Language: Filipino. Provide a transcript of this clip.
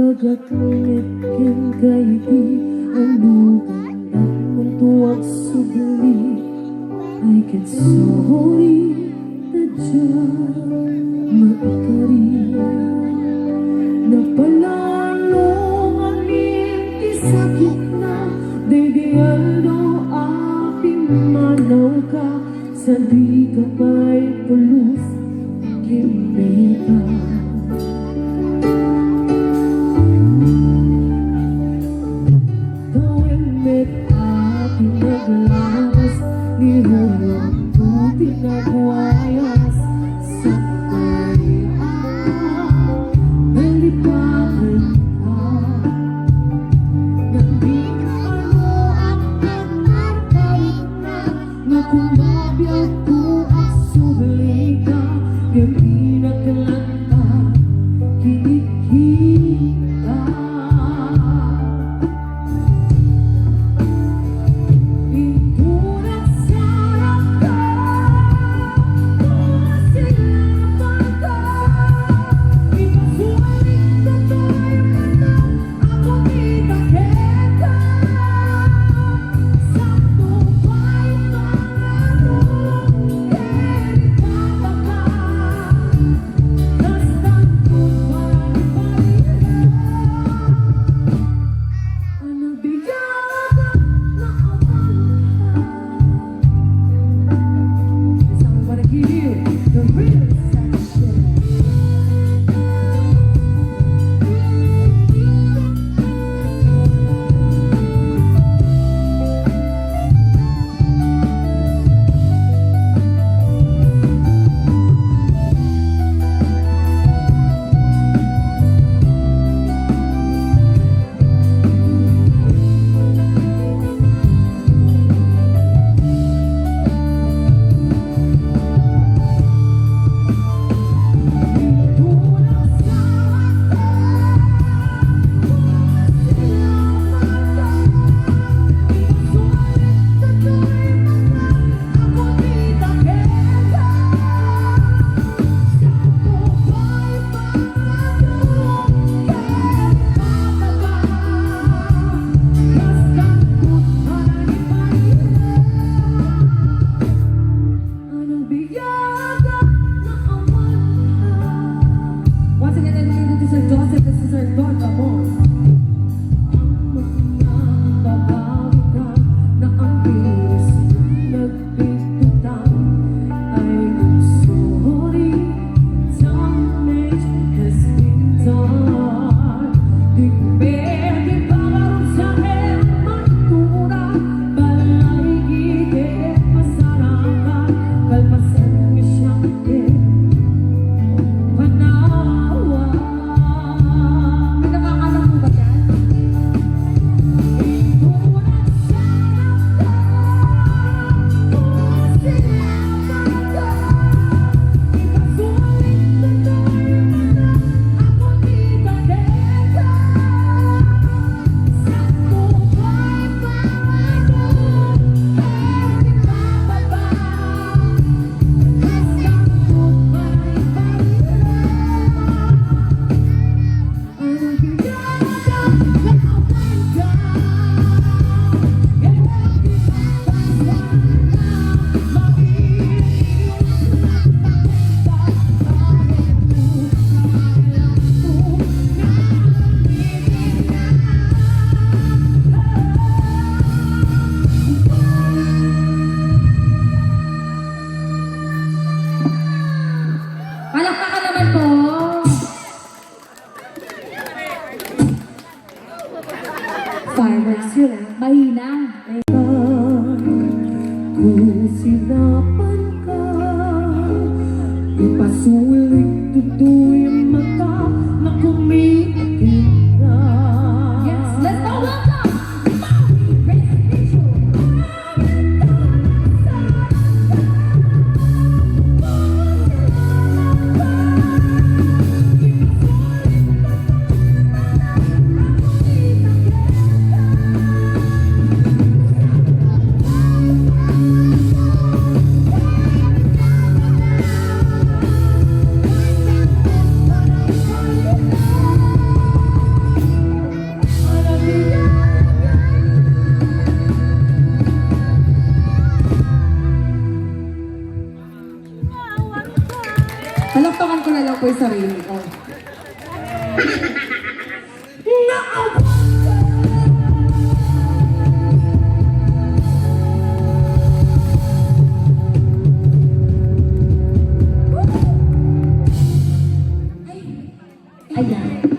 Pagkaklit kin kay di anugan ang tuwag subli I can sorry tadya maikari napalalong amin isakit na daydialdo api manaw ka sa di ka may pulus kimita Pinaglamas ni Hulong ko pinagwayas sa kaya nalipagan ka Nandi ano ang nagmarkay na kumabiyag ko ang subli ka Yung pinaglanta kinikita Fireworks yun ah. Mahina. Kung sinapan ka, ipasulit tutoy ang mata na kumikilig ka. Yes, let's go, welcome! Palakpakan ko na lang po yung sarili ko. Ayan.